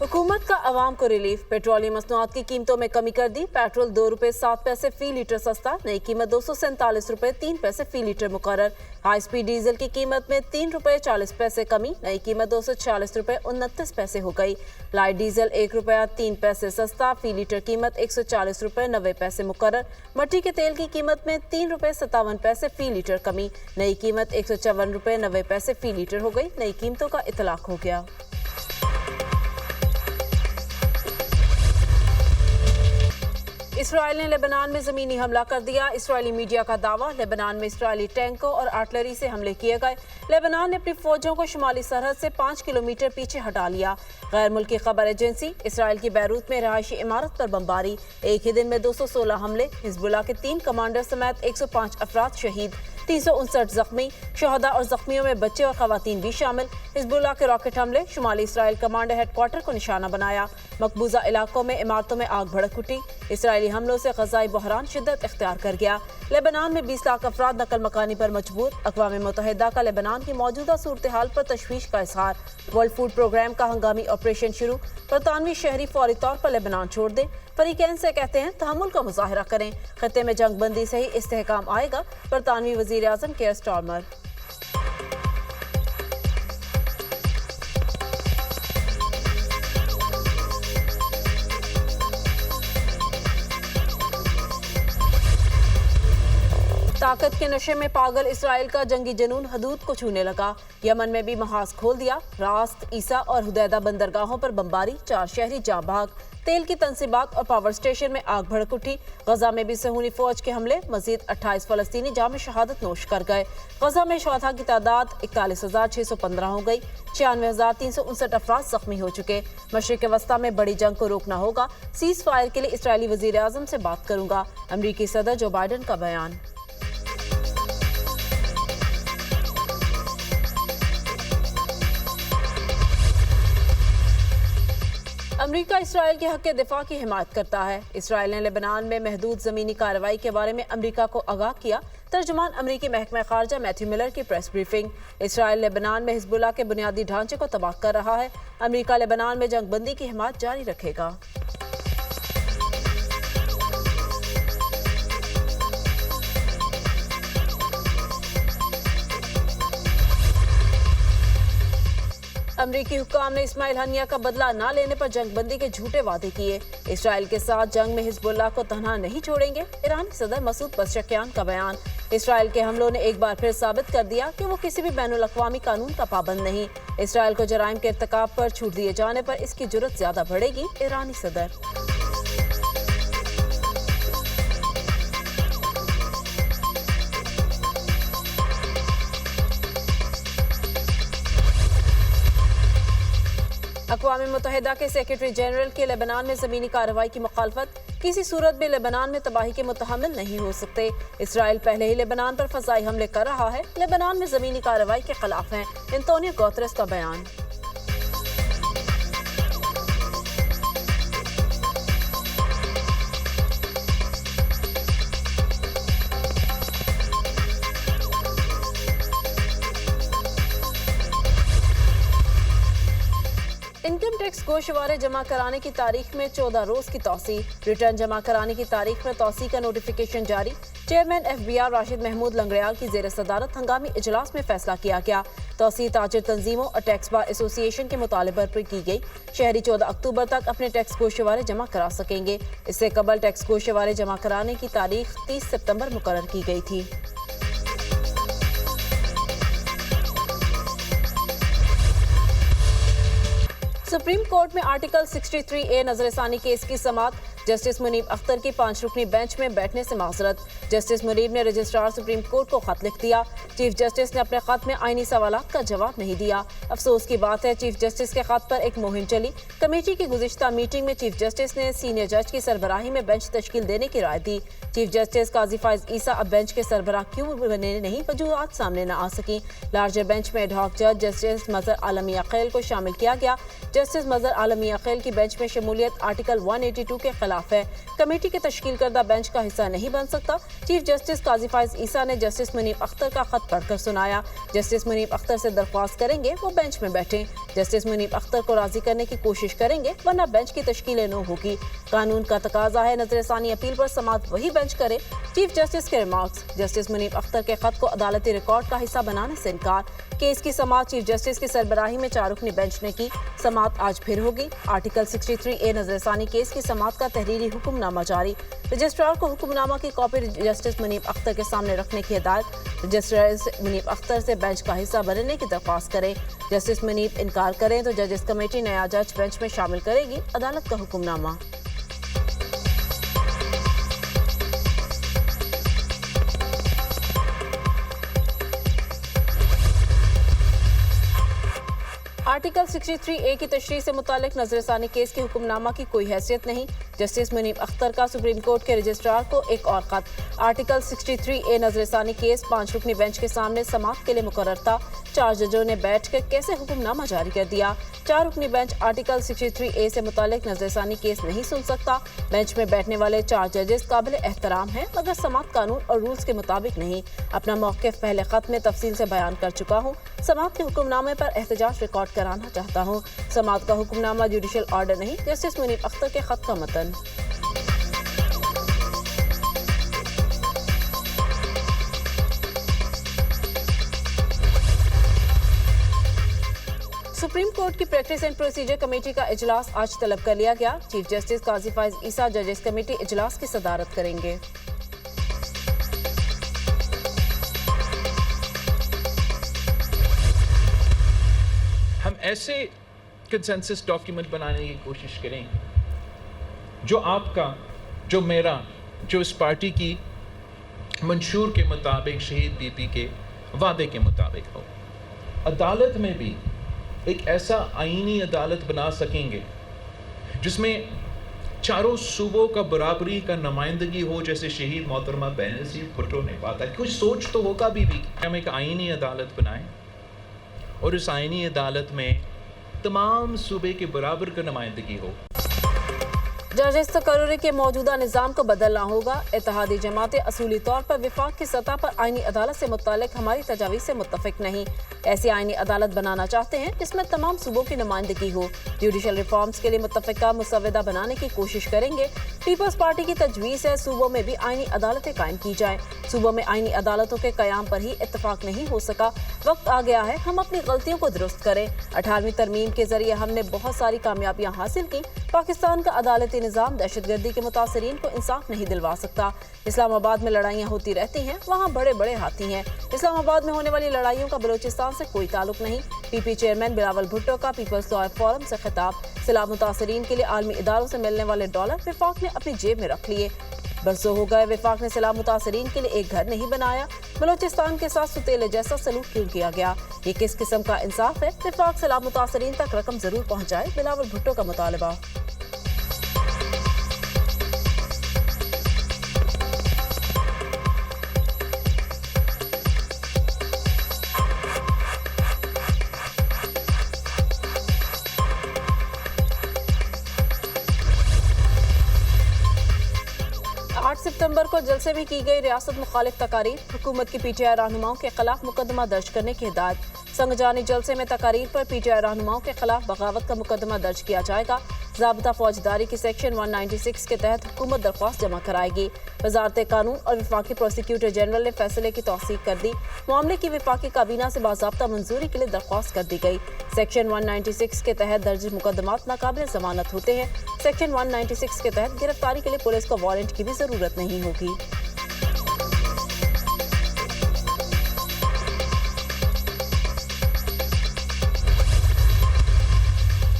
हुकूमत का अवाम को रिलीफ। पेट्रोलियम मसनूआत की कीमतों में कमी कर दी। पेट्रोल 2 रुपए 7 पैसे फी लीटर सस्ता, नई कीमत 247 रुपए 3 पैसे फी लीटर मुकर्रर। हाई स्पीड डीजल की कीमत में 3 रुपए 40 पैसे कमी, नई कीमत 246 रुपए 29 पैसे हो गई। लाइट डीजल 1 रुपया 3 पैसे सस्ता, फी लीटर कीमत 140 रुपए 90 पैसे मुकर्रर। मट्टी के तेल की कीमत में 3 रुपए 57 पैसे फी लीटर कमी, नई कीमत 154 रुपए 90 पैसे फी लीटर हो गई। नई कीमतों का इतलाक हो गया। इसराइल ने लेबनान में जमीनी हमला कर दिया। इसराइली मीडिया का दावा, लेबनान में इसराइली टैंकों और आर्टिलरी से हमले किए गए। लेबनान ने अपनी फौजों को शुमाली सरहद से 5 किलोमीटर पीछे हटा लिया। गैर मुल्की खबर एजेंसी, इसराइल की बैरूत में रहायशी इमारत पर बमबारी। एक ही दिन में 216 हमले। हिजबुल्लाह के 3 कमांडर समेत 105 अफराद शहीद, 359 जख्मी। शहदा और जख्मियों में बच्चे और खवातीन भी शामिल। हिजबुल्लाह के रॉकेट हमले, शुमाली इसराइल कमांडर हेडक्वार्टर को निशाना बनाया। मकबूजा इलाकों में इमारतों में आग भड़क उठी। इसराइली हमलों से ग़ज़ाई बहरान शिद्दत इख्तियार कर गया। लेबनान में 20 लाख अफराद नकल मकानी पर मजबूर। अक़वाम मुत्तहिदा का लेबनान की मौजूदा सूरत हाल पर तशवीश का इजहार। वर्ल्ड फूड प्रोग्राम का हंगामी ऑपरेशन शुरू। बरतानवी शहरी फौरी तौर पर लेबनान छोड़ दें। फरीकैन से कहते हैं तहम्मुल का मुजाहरा करें। खत्ते में जंगबंदी से ही इस्तेहकाम आएगा। बरतानवी वज़ीर आज़म केयर स्टारमर। ताकत के नशे में पागल इसराइल का जंगी जनून हदूद को छूने लगा। यमन में भी महाज खोल दिया। रास्त, ईसा और हुदैदा बंदरगाहों पर बमबारी, 4 शहरी जाँ भाग। तेल की तंसीबात और पावर स्टेशन में आग भड़क उठी। गजा में भी सहूनी फौज के हमले, मजीद 28 फलस्तीनी जाम शहादत नोश कर गए। गजा में शुहदा की तादाद 41,615 हो गई। 96,359 अफराद जख्मी हो चुके। मशरिक वस्ता में बड़ी जंग को रोकना होगा। सीज फायर के लिए इसराइली वजीर आजम से बात करूंगा। अमरीकी सदर जो बाइडन का बयान। अमरीका इसराइल के हक के दिफा की हिमायत करता है। इसराइल ने लेबनान में महदूद ज़मीनी कार्रवाई के बारे में अमरीका को आगाह किया। तर्जुमान अमरीकी महकमा खारजा मैथ्यू मिलर की प्रेस ब्रीफिंग। इसराइल लेबनान में हिजबुल्लाह के बुनियादी ढांचे को तबाह कर रहा है। अमरीका लेबनान में जंगबंदी की हिमायत जारी रखेगा। अमरीकी हुक्काम ने इस्माइल हनिया का बदला न लेने पर जंगबंदी के झूठे वादे किए। इसराइल के साथ जंग में हिजबुल्लाह को तन्हा नहीं छोड़ेंगे। ईरानी सदर मसूद पज़ेश्कियान का बयान। इसराइल के हमलों ने एक बार फिर साबित कर दिया कि वो किसी भी बैनुल अक़वामी कानून का पाबंद नहीं। इसराइल को जराइम के इर्तिकाब पर छूट दिए जाने पर इसकी जुर्रत ज्यादा बढ़ेगी। ईरानी सदर। अक़वाम मुत्तहिदा के सेक्रेटरी जनरल के लेबनान में ज़मीनी कार्रवाई की मुखालफत, किसी सूरत में लेबनान में तबाही के मुतहम्मिल नहीं हो सकते। इसराइल पहले ही लेबनान पर फ़ज़ाई हमले कर रहा है। लेबनान में ज़मीनी कार्रवाई के खिलाफ हैं। एंटोनियो गुतेरेस का बयान। इनकम टैक्स गोशवारे जमा कराने की तारीख में 14 रोज की तौसी। रिटर्न जमा कराने की तारीख में तौसी का नोटिफिकेशन जारी। चेयरमैन FBI राशिद महमूद लंगड़ियाल की जेर सदारत हंगामी इजलास में फैसला किया गया। तौसी ताजिर तंजीमों और टैक्स बार एसोसिएशन के मुतालबे पर की गई। शहरी 14 अक्टूबर तक अपने टैक्स गोशवारे जमा करा सकेंगे। इससे कबल टैक्स गोशवारे जमा कराने की तारीख 30 सितंबर मुकर्रर की गई थी। सुप्रीम कोर्ट में आर्टिकल 63A नजरसानी केस की समाअत। जस्टिस मुनीब अख्तर की 5 रुकनी बेंच में बैठने से माजरत। जस्टिस मुनीब ने रजिस्ट्रार सुप्रीम कोर्ट को खत लिख दिया। चीफ जस्टिस ने अपने खत में आईनी सवालात का जवाब नहीं दिया। अफसोस की बात है, चीफ जस्टिस के खत पर एक मुहिम चली। कमेटी की गुज़िश्ता मीटिंग में चीफ जस्टिस ने सीनियर जज की सरबराही में बेंच तश्कील देने की राय दी। चीफ जस्टिस काजी फाइज ईसा अब बेंच के सरबराह क्यों बने नहीं, वजूहात सामने न आ सकी। लार्जर बेंच में एडहॉक जज जस्टिस मजहर आलमी अकील को शामिल किया गया। जस्टिस मजहर आलमी अकील की बेंच में शमूलियत आर्टिकल 182 के खिलाफ है। कमेटी के तश्कील करदा बेंच का हिस्सा नहीं बन सकता। चीफ जस्टिस काजी फाइज ईसा ने जस्टिस मुनीब अख्तर का खत पढ़कर सुनाया। जस्टिस मुनीब अख्तर से दरख्वास्त करेंगे वो बेंच में बैठें। जस्टिस मुनीब अख्तर को राजी करने की कोशिश करेंगे वरना बेंच की तश्कील न होगी। कानून का तकाजा है नजरसानी अपील पर समाअत वही बेंच करे। चीफ जस्टिस के रिमार्क्स। जस्टिस मुनीब अख्तर के खत को अदालती रिकॉर्ड का हिस्सा बनाने से इनकार। केस की समाअत चीफ जस्टिस की सरबराही में 4 रुकनी बेंच ने की। समाअत आज फिर होगी। आर्टिकल 63A नजरसानी केस की समाअत का तहरीरी हुक्मनामा जारी। रजिस्ट्रार को हुक्मनामा की कॉपी जस्टिस मुनीब अख्तर के सामने रखने की हिदायत। रजिस्ट्रार मुनीब अख्तर से बेंच का हिस्सा बनने की दरख्वास्त करें। जस्टिस मुनीब इनकार करें तो जजेस कमेटी नया जज बेंच में शामिल करेगी। अदालत का हुक्मनामा। आर्टिकल 63A की तशरीह से मुतालिक नजरसानी केस के हुक्मनामा की कोई हैसियत नहीं। जस्टिस मुनीब अख्तर का सुप्रीम कोर्ट के रजिस्ट्रार को एक और खत। आर्टिकल 63A नजरसानी केस 5 रुकनी बेंच के सामने समाअत के लिए मुकर्रर था। 4 जजों ने बैठकर कैसे हुक्मनामा जारी कर दिया। 4 रुकनी बेंच आर्टिकल 63A से मुतालिक नजरसानी केस नहीं सुन सकता। बेंच में बैठने वाले 4 जजेस काबिल एहतराम हैं मगर समाअत कानून और रूल्स के मुताबिक नहीं। अपना मौक़िफ़ पहले खत में तफसील से बयान कर चुका हूँ। समाअत के हुक्मनामे पर एहतजाज रिकॉर्ड कराना चाहता हूँ। समाअत का हुक्मनामा जुडिशल ऑर्डर नहीं। जस्टिस मुनीब अख्तर के खत का मतन। सुप्रीम कोर्ट की प्रैक्टिस एंड प्रोसीजर कमेटी का इजलास आज तलब कर लिया गया। चीफ जस्टिस काजी फाइज ईसा जजेस कमेटी इजलास की सदारत करेंगे। हम ऐसे कंसेंसस डॉक्यूमेंट बनाने की कोशिश करें जो आपका, जो मेरा, जो इस पार्टी की मंशूर के मुताबिक, शहीद बीपी के वादे के मुताबिक हो। अदालत में भी एक ऐसा आईनी अदालत बना सकेंगे जिसमें चारों सूबों का बराबरी का नुमाइंदगी हो, जैसे शहीद मोहतरमा बेनज़ीर भुट्टो ने बात है। कुछ सोच तो होगा भी हम एक आईनी अदालत बनाएं और इस आईनी अदालत में तमाम सूबे के बराबर का नुमाइंदगी हो। जजेस तकर्रुरी के मौजूदा निज़ाम को बदलना होगा। इत्तेहादी जमातें असूली तौर पर विफाक की सतह पर आईनी अदालत से मुतालिक हमारी तजावीज़ से मुत्तफिक नहीं। ऐसी आईनी अदालत बनाना चाहते हैं जिसमें तमाम सूबों की नुमाइंदगी हो। जुडिशल रिफॉर्म्स के लिए मुत्तफिका मुसवदा बनाने की कोशिश करेंगे। पीपल्स पार्टी की तजवीज़ है सूबों में भी आईनी अदालतें कायम की जाएं। सूबों में आईनी अदालतों के क़याम पर ही इत्तफाक नहीं हो सका। वक्त आ गया है हम अपनी गलतियों को दुरुस्त करें। 18वीं तरमीम के जरिए हमने बहुत सारी कामयाबियाँ हासिल की। पाकिस्तान का अदालती निज़ाम दहशतगर्दी के मुतासरीन को इंसाफ नहीं दिलवा सकता। इस्लामाबाद में लड़ाइयाँ होती रहती हैं, वहाँ बड़े बड़े हाथी हैं। इस्लामाबाद में होने वाली लड़ाइयों का बलोचिस्तान से कोई ताल्लुक नहीं। पीपी चेयरमैन बिलावल भुट्टो का पीपल्स लॉ फोरम से खिताब। सैलाब मुतासरीन के लिए आलमी इदारों से मिलने वाले डॉलर विफाक ने अपनी जेब में रख लिए। बरसों हो गए विफाक ने सैलाब मुतासरीन के लिए एक घर नहीं बनाया। बलोचिस्तान के साथ सुतेले जैसा सलूक क्यों किया गया? ये किस किस्म का इंसाफ है? विफाक सैलाब मुतासरीन तक रकम जरूर पहुँचाए। बिलावल भुट्टो का मुतालबा। सितंबर को जलसे में की गई रियासत मुखालिफ तकारीर। हुकूमत की पीटीआई रहनुमाओं के खिलाफ मुकदमा दर्ज करने की हिदायत। संगजानी जलसे में तकारीर पर पीटीआई रहनुमाओं के खिलाफ बगावत का मुकदमा दर्ज किया जाएगा। ज़ाब्ता फौजदारी की सेक्शन 196 के तहत हुकूमत दरख्वास्त जमा कराएगी। वजारत कानून और वफाकी प्रोसिक्यूटर जनरल ने फैसले की तौसीक कर दी। मामले की वफाकी काबीना से बाज़ाब्ता मंजूरी के लिए दरख्वास्त कर दी गई। सेक्शन 196 के तहत दर्ज मुकदमात नाकाबिल जमानत होते हैं। सेक्शन 196 के तहत गिरफ्तारी के लिए पुलिस को वारंट की भी जरूरत नहीं होगी।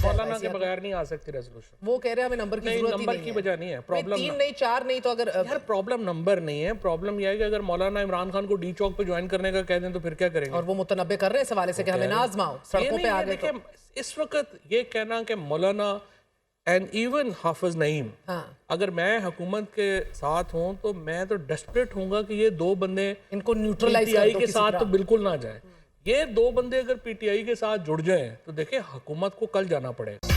मौलाना के बगैर नहीं आ सकती रेजोल्यूशन। वो कह रहे हैं हमें नंबर की जरूरत नंबर की वजह नहीं है। प्रॉब्लम 3 नहीं 4 नहीं तो अगर यार प्रॉब्लम नंबर नहीं है। प्रॉब्लम यह है कि अगर मौलाना इमरान खान को डी चौक पे ज्वाइन करने का कह दें तो फिर क्या करेंगे? और वो मुतनब्बे कर रहे हैं इस हवाले से कि हमें ना आजमाओ, सड़कों पे आ गए तो इस वक्त ये कहना कि मौलाना एंड इवन हाफिज नईम, अगर मैं हुकूमत के साथ हूं तो मैं तो डेस्परेट हूंगा कि ये दो बंदे इनको न्यूट्रलाइज पीटीआई के साथ तो बिल्कुल ना जाए। ये दो बंदे अगर पीटीआई के साथ जुड़ जाएं तो देखिए हुकूमत को कल जाना पड़ेगा।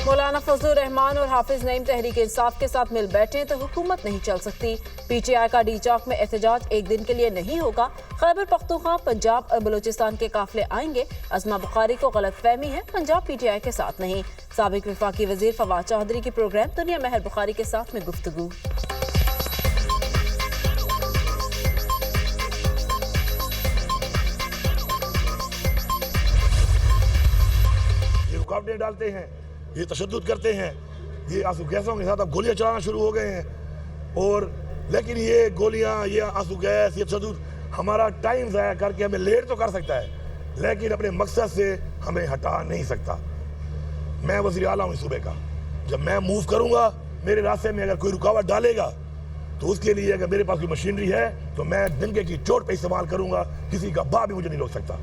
मौलाना फजलुर रहमान और हाफिज नईम तहरीक इंसाफ के साथ मिल बैठे तो हुकूमत नहीं चल सकती। पीटीआई का डी चौक में एहतजाज एक दिन के लिए नहीं होगा। खैबर पख्तूनख्वा, पंजाब और बलूचिस्तान के काफिले आएंगे। अज़मा बुखारी को गलतफहमी है, पंजाब पीटीआई के साथ नहीं। साबिक वफाकी वजीर फवाद चौधरी की प्रोग्राम दुनिया महर बुखारी के साथ में गुफ्तगू। रुकावटें डालते हैं, ये तशद्दुद करते हैं, ये आंसू गैसों के साथ अब गोलियां चलाना शुरू हो गए हैं। और लेकिन ये गोलियां, ये आंसू गैस, ये तशद्दुद हमारा टाइम ज़ाया करके हमें लेट तो कर सकता है, लेकिन अपने मकसद से हमें हटा नहीं सकता। मैं वज़ीर आला हूँ इस सूबे का। जब मैं मूव करूँगा, मेरे रास्ते में अगर कोई रुकावट डालेगा तो उसके लिए अगर मेरे पास कोई मशीनरी है तो मैं डंके की चोट पर इस्तेमाल करूँगा। किसी का बाप भी मुझे नहीं रोक सकता।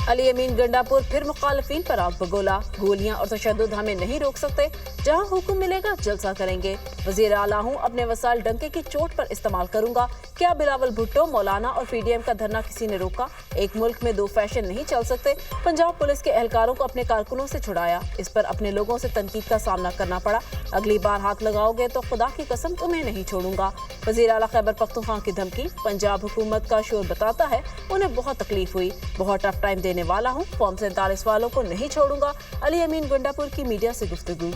अली अमीन गंडापुर फिर मुखालफिन पर आग बगोला। गोलियां और तशद्दुद हमें नहीं रोक सकते, जहां हुक्म मिलेगा जलसा करेंगे। वजीर आला हूं, अपने वसाइल डंके की चोट पर इस्तेमाल करूंगा। क्या बिलावल भुट्टो, मौलाना और पीडीएम का धरना किसी ने रोका? एक मुल्क में दो फैशन नहीं चल सकते। पंजाब पुलिस के एहलकारों को अपने कारकुनों से छुड़ाया, इस पर अपने लोगों से तनकीद का सामना करना पड़ा। अगली बार हाथ लगाओगे तो खुदा की कसम तुम्हें नहीं छोड़ूंगा। वजीर आला खैबर पख्तूनख्वा की धमकी। पंजाब हुकूमत का शोर बताता है उन्हें बहुत तकलीफ हुई, बहुत टफ टाइम देने वाला हूँ, फॉर्म 47 वालों को नहीं छोड़ूंगा। अली अमीन गंडापुर की मीडिया से गुफ्तगू।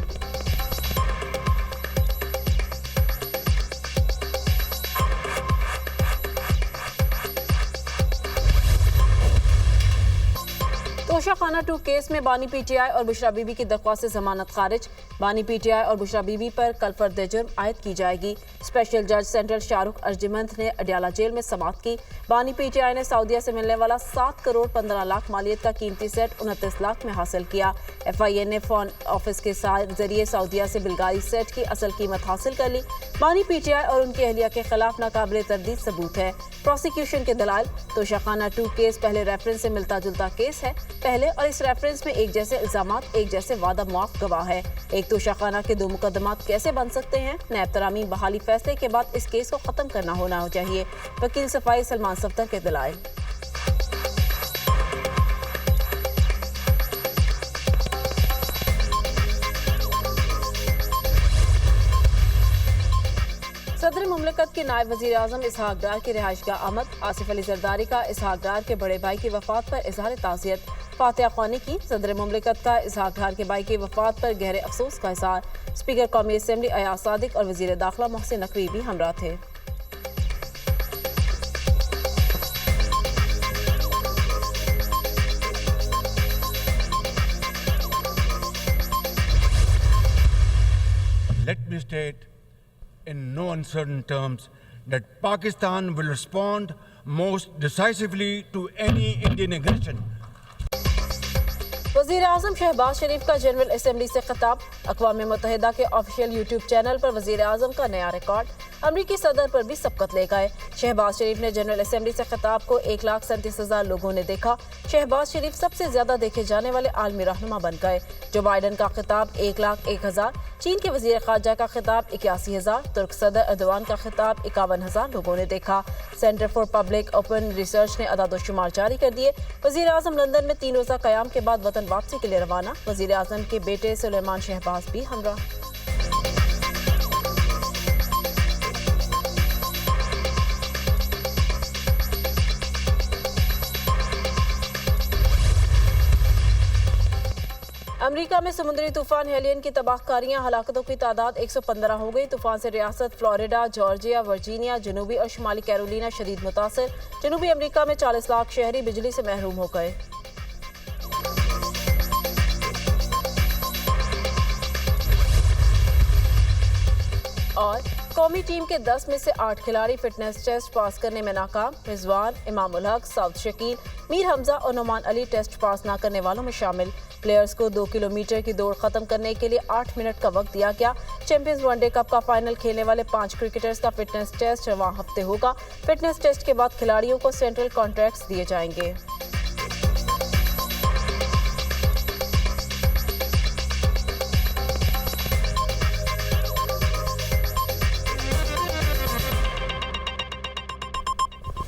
तोशाखाना 2 केस में बानी पीटीआई और बुशरा बीबी की दरख्वास्त से जमानत खारिज। बानी पीटीआई और बुशरा बीबी पर कल फर्द जुर्म आयद की जाएगी। स्पेशल जज सेंट्रल शाहरुख अर्जुमंद ने अडियाला जेल में समाअत की। बानी पीटीआई ने सऊदीया से मिलने वाला 7 करोड़ 15 लाख मालियत का कीमती सेट 29 लाख में हासिल किया। FIA ने फोन ऑफिस के जरिए सऊदीया से बिलगारी सेट की असल कीमत हासिल कर ली। बानी पीटीआई और उनकी अहलिया के खिलाफ नाकाबिले तरदीद सबूत है। प्रोसिक्यूशन के दलाल। तोशाखाना 2 केस पहले रेफरेंस से मिलता जुलता केस है। पहले और इस रेफरेंस में एक जैसे इल्जामात, एक जैसे वादा मुआफ गवाह है। एक तोशाखाना के 2 मुकदमात कैसे बन सकते हैं? नैब तरामीम बहाली फैसले के बाद इस केस को खत्म करना होना चाहिए। वकील सफाई सलमान सफ्दर के दलाइल। सदर मुमलिकत के नायब वजीर आजम इसहाक डार की रिहाइशगाह आमद। आसिफ अली जरदारी का इसहाक डार के बड़े भाई की वफात पर इजहार ताज़ियत। फातिहा ख्वानी की। सदर मुमलिकत का इसहाक डार के भाई की वफात पर गहरे अफसोस का इजहार। स्पीकर कौमी असम्बली अयाज सादिक और वजीर दाखिला मोहसिन नकवी भी हमरा थे। Let me state in no uncertain terms that Pakistan will respond most decisively to any Indian aggression. वज़ीर आज़म शहबाज शरीफ का जनरल असम्बली से खिताब। अक़वाम मुत्तहिदा के ऑफिशियल यूट्यूब चैनल पर वज़ीर आज़म का नया रिकॉर्ड। अमरीकी सदर पर भी सबकत ले गए। शहबाज शरीफ ने जनरल असम्बली से खिताब को 1,37,000 लोगों ने देखा। शहबाज शरीफ सबसे ज्यादा देखे जाने वाले आलमी रहनुमा बन गए। जो बाइडन का खिताब 1,01,000, चीन के वज़ीर ख़ारजा का खिताब 81,000, तुर्क सदर अर्दवान का खिताब 51,000 लोगों ने देखा। Centre for public open research ने अदाद-ओ-शुमार जारी कर दिए। वज़ीर आज़म लंदन में 3 रोज़ा क़याम के बाद वतन वापसी के लिए रवाना। वज़ीर आज़म के बेटे सुलेमान शहबाज भी हमरा। अमेरिका में समुद्री तूफान हेलियन की तबाहकारियां, हलाकतों की तादाद 115 हो गई। तूफान से रियासत फ्लोरिडा, जॉर्जिया, वर्जीनिया, जनूबी और शुमाली कैरोलिना शदीद मुतासर। जनूबी अमेरिका में 40 लाख शहरी बिजली से महरूम हो गए। और कौमी टीम के 10 में से 8 खिलाड़ी फिटनेस टेस्ट पास करने में नाकाम। रिजवान, इमामुल हक, साउद शकील, मीर हमजा और नोमान अली टेस्ट पास न करने वालों में शामिल। प्लेयर्स को 2 किलोमीटर की दौड़ खत्म करने के लिए 8 मिनट का वक्त दिया गया। चैंपियंस वनडे कप का फाइनल खेलने वाले 5 क्रिकेटर्स का फिटनेस टेस्ट रवां हफ्ते होगा। फिटनेस टेस्ट के बाद खिलाड़ियों को सेंट्रल कॉन्ट्रैक्ट्स दिए जाएंगे।